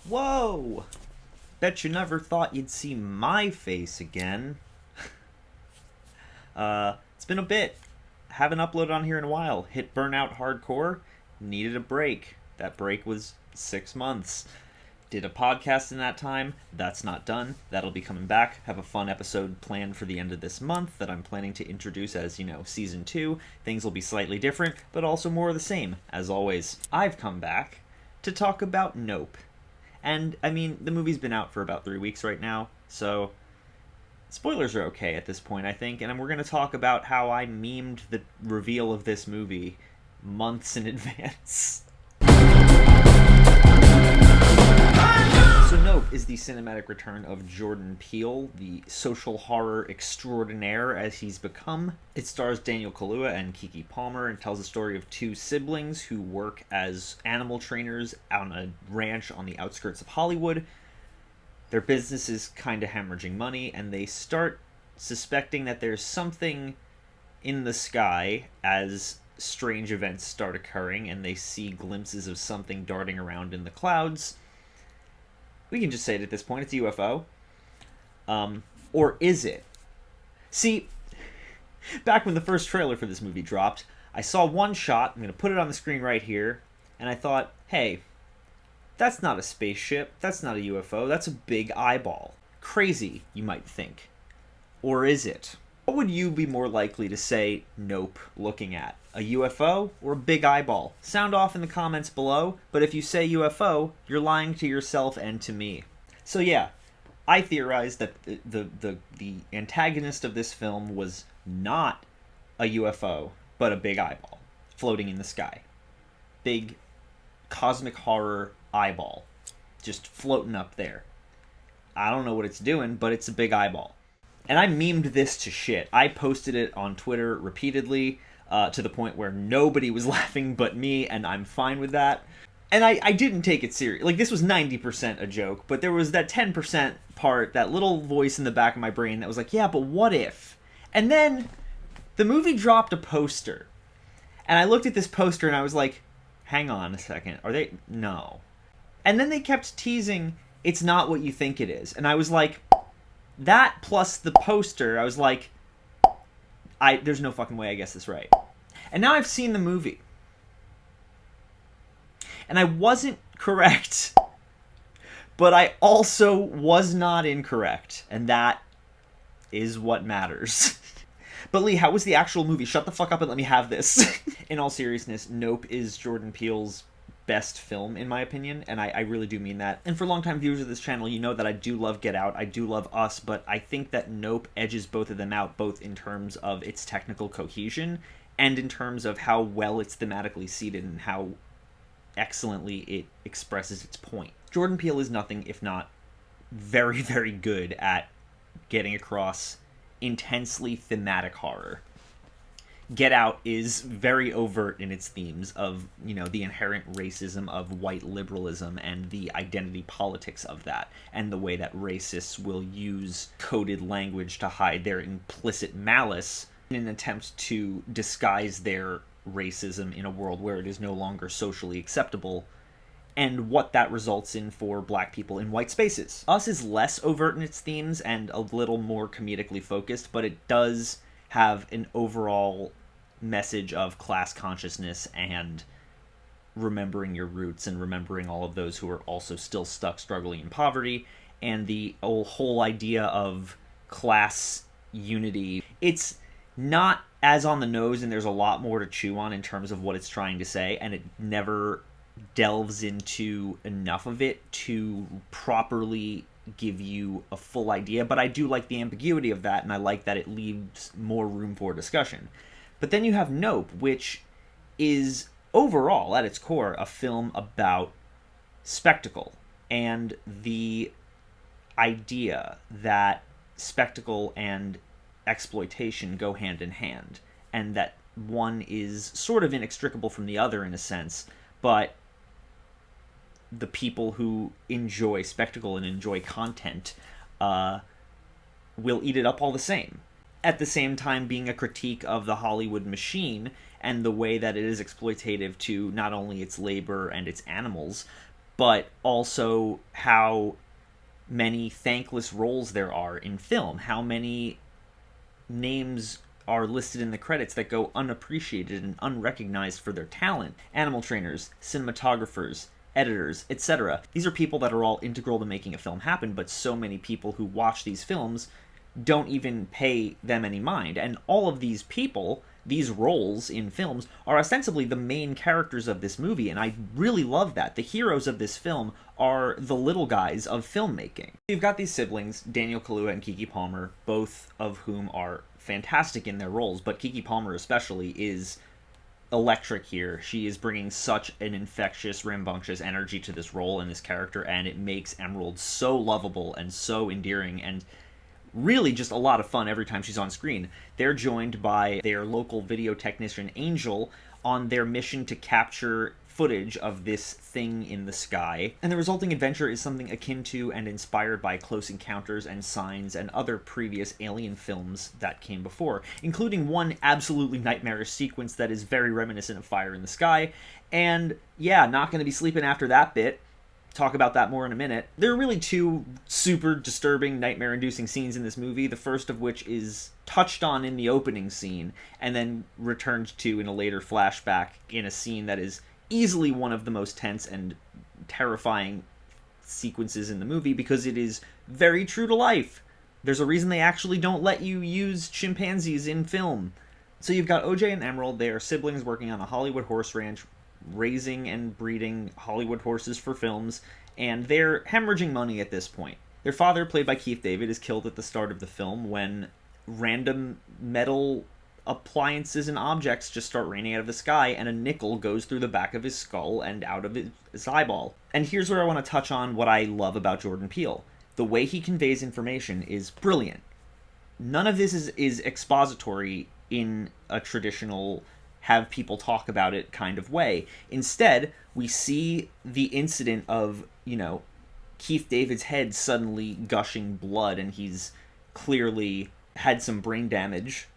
Whoa! Bet you never thought you'd see my face again. It's been a bit. Haven't uploaded on here in a while. Hit burnout hardcore. Needed a break. That break was 6 months. Did a podcast in that time. That's not done. That'll be coming back. Have a fun episode planned for the end of this month that I'm planning to introduce as, season 2. Things will be slightly different, but also more of the same. As always, I've come back to talk about Nope. And, the movie's been out for about 3 weeks right now, so spoilers are okay at this point, I think, and we're going to talk about how I memed the reveal of this movie months in advance. So Nope is the cinematic return of Jordan Peele, the social horror extraordinaire as he's become. It stars Daniel Kaluuya and Keke Palmer and tells the story of two siblings who work as animal trainers on a ranch on the outskirts of Hollywood. Their business is kind of hemorrhaging money, and they start suspecting that there's something in the sky as strange events start occurring, and they see glimpses of something darting around in the clouds. We can just say it at this point, it's a UFO. Or is it? See, back when the first trailer for this movie dropped, I saw one shot, I'm going to put it on the screen right here, and I thought, hey, that's not a spaceship, that's not a UFO, that's a big eyeball. Crazy, you might think. Or is it? What would you be more likely to say Nope looking at? A UFO or a big eyeball? Sound off in the comments below, but if you say UFO, you're lying to yourself and to me. So yeah, I theorized that the antagonist of this film was not a UFO, but a big eyeball floating in the sky. Big cosmic horror eyeball just floating up there. I don't know what it's doing, but it's a big eyeball. And I memed this to shit. I posted it on Twitter repeatedly to the point where nobody was laughing but me, and I'm fine with that. And I didn't take it serious. Like, this was 90% a joke, but there was that 10% part, that little voice in the back of my brain that was like, yeah, but what if? And then the movie dropped a poster. And I looked at this poster and I was like, hang on a second. Are they? No. And then they kept teasing, it's not what you think it is. And I was like, that plus the poster, I was like, there's no fucking way I guessed this right. And now I've seen the movie. And I wasn't correct. But I also was not incorrect. And that is what matters. But Lee, how was the actual movie? Shut the fuck up and let me have this. In all seriousness, Nope is Jordan Peele's best film, in my opinion, and I really do mean that. And for longtime viewers of this channel, you know that I do love Get Out, I do love Us, but I think that Nope edges both of them out, both in terms of its technical cohesion and in terms of how well it's thematically seated and how excellently it expresses its point. Jordan Peele is nothing if not very, very good at getting across intensely thematic horror. Get Out is very overt in its themes of, the inherent racism of white liberalism and the identity politics of that, and the way that racists will use coded language to hide their implicit malice in an attempt to disguise their racism in a world where it is no longer socially acceptable, and what that results in for black people in white spaces. Us is less overt in its themes and a little more comedically focused, but it does have an overall message of class consciousness and remembering your roots and remembering all of those who are also still stuck struggling in poverty, and the whole idea of class unity. It's not as on the nose, and there's a lot more to chew on in terms of what it's trying to say, and it never delves into enough of it to properly give you a full idea, but I do like the ambiguity of that, and I like that it leaves more room for discussion. But then you have Nope, which is overall, at its core, a film about spectacle, and the idea that spectacle and exploitation go hand in hand, and that one is sort of inextricable from the other in a sense, but the people who enjoy spectacle and enjoy content will eat it up all the same. At the same time being a critique of the Hollywood machine and the way that it is exploitative to not only its labor and its animals, but also how many thankless roles there are in film, how many names are listed in the credits that go unappreciated and unrecognized for their talent. Animal trainers, cinematographers, editors, etc. These are people that are all integral to making a film happen, but so many people who watch these films don't even pay them any mind. And all of these people, these roles in films, are ostensibly the main characters of this movie, and I really love that. The heroes of this film are the little guys of filmmaking. You've got these siblings, Daniel Kaluuya and Keke Palmer, both of whom are fantastic in their roles, but Keke Palmer especially is electric here. She is bringing such an infectious, rambunctious energy to this role and this character, and it makes Emerald so lovable and so endearing, and really just a lot of fun every time she's on screen. They're joined by their local video technician, Angel, on their mission to capture footage of this thing in the sky. And the resulting adventure is something akin to and inspired by Close Encounters and Signs and other previous alien films that came before, including one absolutely nightmarish sequence that is very reminiscent of Fire in the Sky. And yeah, not going to be sleeping after that bit. Talk about that more in a minute. There are really two super disturbing, nightmare-inducing scenes in this movie, the first of which is touched on in the opening scene, and then returned to in a later flashback in a scene that is easily one of the most tense and terrifying sequences in the movie, because it is very true to life. There's a reason they actually don't let you use chimpanzees in film. So you've got OJ and Emerald. They are siblings working on a Hollywood horse ranch, raising and breeding Hollywood horses for films, and they're hemorrhaging money at this point. Their father, played by Keith David, is killed at the start of the film when random metal appliances and objects just start raining out of the sky, and a nickel goes through the back of his skull and out of his eyeball. And here's where I want to touch on what I love about Jordan Peele. The way he conveys information is brilliant. None of this is expository in a traditional have people talk about it kind of way. Instead, we see the incident of, Keith David's head suddenly gushing blood, and he's clearly had some brain damage.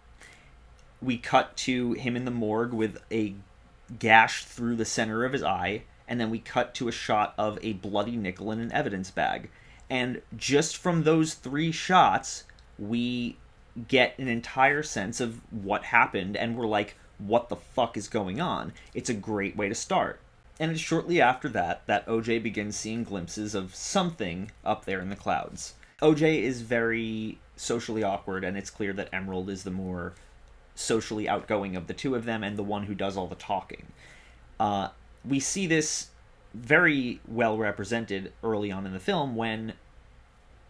We cut to him in the morgue with a gash through the center of his eye, and then we cut to a shot of a bloody nickel in an evidence bag. And just from those 3 shots, we get an entire sense of what happened, and we're like, what the fuck is going on? It's a great way to start. And it's shortly after that OJ begins seeing glimpses of something up there in the clouds. OJ is very socially awkward, and it's clear that Emerald is the more socially outgoing of the two of them and the one who does all the talking. We see this very well represented early on in the film when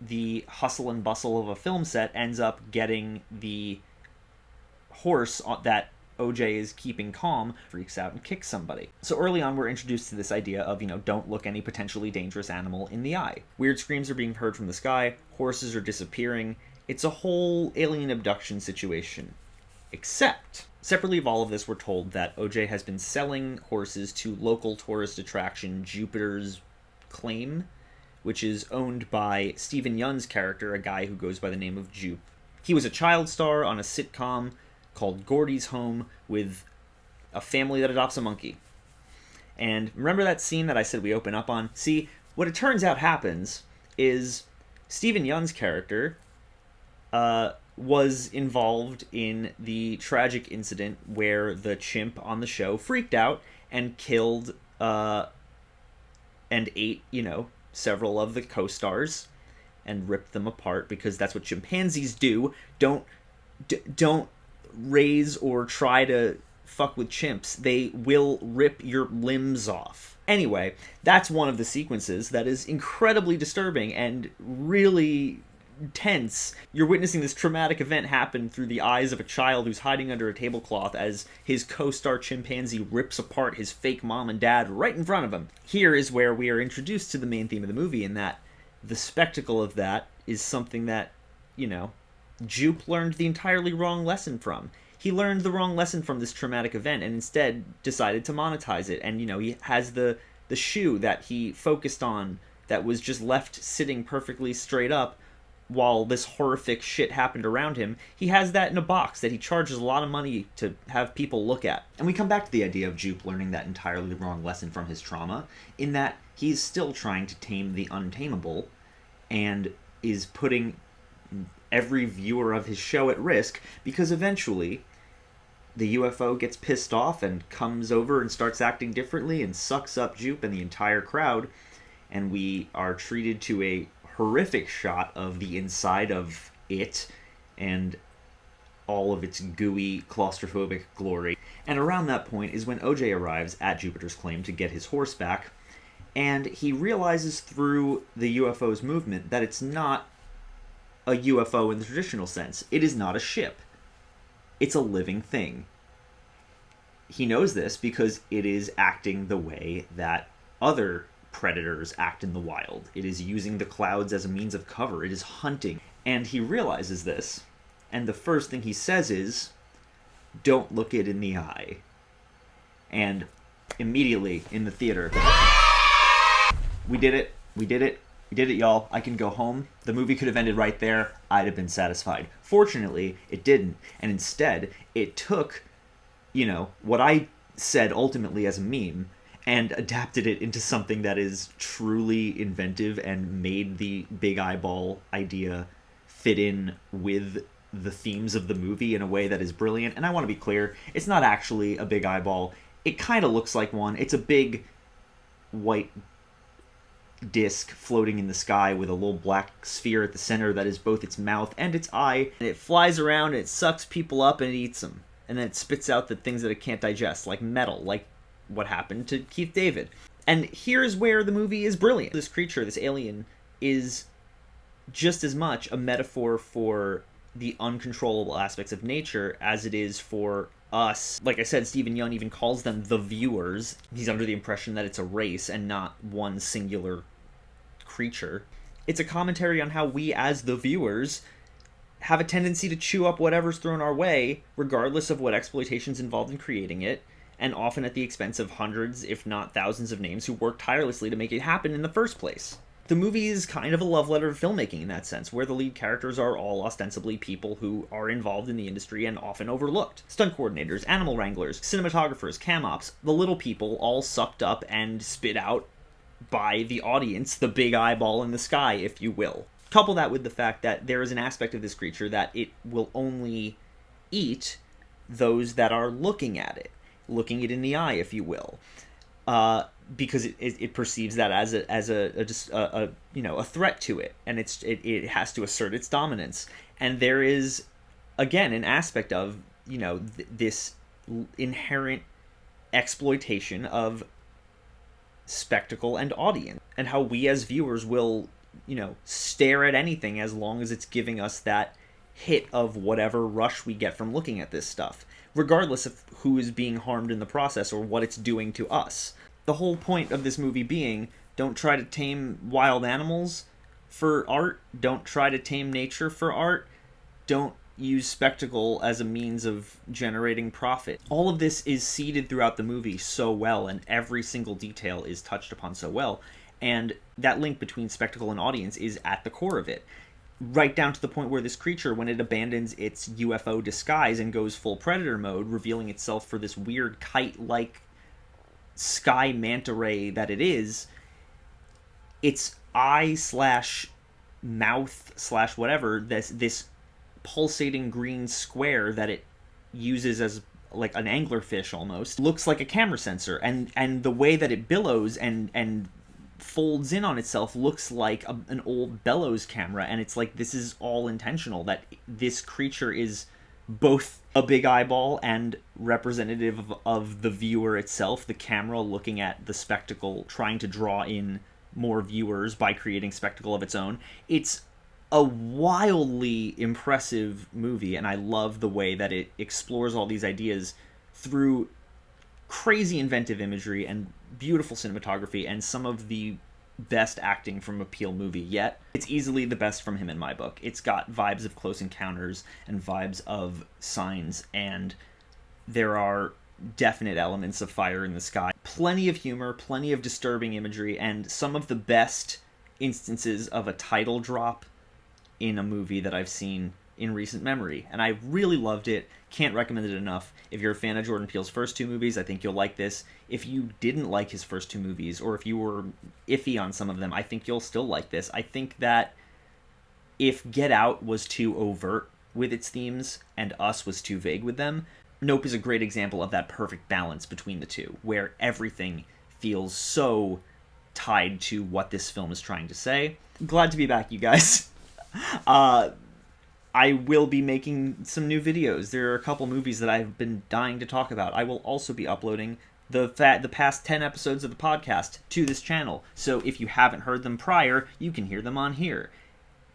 the hustle and bustle of a film set ends up getting the horse that OJ is keeping calm, freaks out and kicks somebody. So early on, we're introduced to this idea of, don't look any potentially dangerous animal in the eye. Weird screams are being heard from the sky, horses are disappearing. It's a whole alien abduction situation. Except, separately of all of this, we're told that OJ has been selling horses to local tourist attraction Jupiter's Claim, which is owned by Stephen Yeun's character, a guy who goes by the name of Jupe. He was a child star on a sitcom called Gordy's Home with a family that adopts a monkey. And remember that scene that I said we open up on? See, what it turns out happens is Stephen Yeun's character was involved in the tragic incident where the chimp on the show freaked out and killed and ate, several of the co-stars and ripped them apart, because that's what chimpanzees do. Don't raise or try to fuck with chimps. They will rip your limbs off. Anyway, that's one of the sequences that is incredibly disturbing and really tense. You're witnessing this traumatic event happen through the eyes of a child who's hiding under a tablecloth as his co-star chimpanzee rips apart his fake mom and dad right in front of him. Here is where we are introduced to the main theme of the movie, in that the spectacle of that is something that, Jupe learned the entirely wrong lesson from. He learned the wrong lesson from this traumatic event and instead decided to monetize it. And, he has the shoe that he focused on that was just left sitting perfectly straight up while this horrific shit happened around him, he has that in a box that he charges a lot of money to have people look at. And we come back to the idea of Jupe learning that entirely wrong lesson from his trauma, in that he's still trying to tame the untamable, and is putting every viewer of his show at risk, because eventually the UFO gets pissed off and comes over and starts acting differently and sucks up Jupe and the entire crowd, and we are treated to a horrific shot of the inside of it and all of its gooey, claustrophobic glory. And around that point is when OJ arrives at Jupiter's claim to get his horse back, and he realizes through the UFO's movement that it's not a UFO in the traditional sense. It is not a ship. It's a living thing. He knows this because it is acting the way that other predators act in the wild. It is using the clouds as a means of cover. It is hunting. And he realizes this, and the first thing he says is, "Don't look it in the eye." And immediately in the theater, we did it, we did it, we did it, y'all. I can go home. The movie could have ended right there. I'd have been satisfied. Fortunately, it didn't. And instead, it took, what I said ultimately as a meme, and adapted it into something that is truly inventive and made the big eyeball idea fit in with the themes of the movie in a way that is brilliant. And I want to be clear, it's not actually a big eyeball. It kind of looks like one. It's a big white disc floating in the sky with a little black sphere at the center that is both its mouth and its eye. And it flies around and it sucks people up and it eats them. And then it spits out the things that it can't digest, like metal, like what happened to Keith David. And here's where the movie is brilliant. This creature, this alien, is just as much a metaphor for the uncontrollable aspects of nature as it is for us. Like I said, Stephen Young even calls them the viewers. He's under the impression that it's a race and not one singular creature. It's a commentary on how we as the viewers have a tendency to chew up whatever's thrown our way, regardless of what exploitation's involved in creating it, and often at the expense of hundreds, if not thousands of names who worked tirelessly to make it happen in the first place. The movie is kind of a love letter to filmmaking in that sense, where the lead characters are all ostensibly people who are involved in the industry and often overlooked. Stunt coordinators, animal wranglers, cinematographers, cam ops, the little people all sucked up and spit out by the audience, the big eyeball in the sky, if you will. Couple that with the fact that there is an aspect of this creature that it will only eat those that are looking at it. Looking it in the eye, if you will, because it perceives that as a threat to it, and it has to assert its dominance. And there is, again, an aspect of this inherent exploitation of spectacle and audience, and how we as viewers will stare at anything as long as it's giving us that hit of whatever rush we get from looking at this stuff, regardless of who is being harmed in the process or what it's doing to us. The whole point of this movie being, don't try to tame wild animals for art, don't try to tame nature for art, don't use spectacle as a means of generating profit. All of this is seeded throughout the movie so well, and every single detail is touched upon so well, and that link between spectacle and audience is at the core of it. Right down to the point where this creature, when it abandons its UFO disguise and goes full predator mode, revealing itself for this weird kite-like sky manta ray that it is, its eye / mouth / whatever, this pulsating green square that it uses as like an anglerfish almost, looks like a camera sensor, and the way that it billows and folds in on itself looks like an old bellows camera. And it's like, this is all intentional, that this creature is both a big eyeball and representative of the viewer itself, the camera looking at the spectacle, trying to draw in more viewers by creating spectacle of its own. It's a wildly impressive movie, and I love the way that it explores all these ideas through crazy inventive imagery and beautiful cinematography and some of the best acting from a Peele movie yet. It's easily the best from him in my book. It's got vibes of Close Encounters and vibes of Signs, and there are definite elements of Fire in the Sky. Plenty of humor, plenty of disturbing imagery, and some of the best instances of a title drop in a movie that I've seen in recent memory, and I really loved it. Can't recommend it enough. If you're a fan of Jordan Peele's first two movies, I think you'll like this. If you didn't like his first two movies, or if you were iffy on some of them, I think you'll still like this. I think that if Get Out was too overt with its themes and Us was too vague with them, Nope is a great example of that perfect balance between the two, where everything feels so tied to what this film is trying to say. Glad to be back, you guys. I will be making some new videos. There are a couple movies that I've been dying to talk about. I will also be uploading the past 10 episodes of the podcast to this channel, so if you haven't heard them prior, you can hear them on here.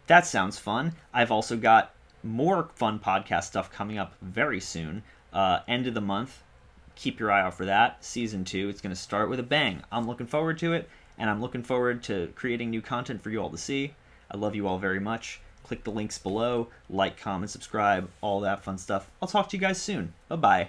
That sounds fun. I've also got more fun podcast stuff coming up very soon. End of the month. Keep your eye out for that. Season 2. It's going to start with a bang. I'm looking forward to it, and I'm looking forward to creating new content for you all to see. I love you all very much. Click the links below. Like, comment, subscribe, all that fun stuff. I'll talk to you guys soon. Bye-bye.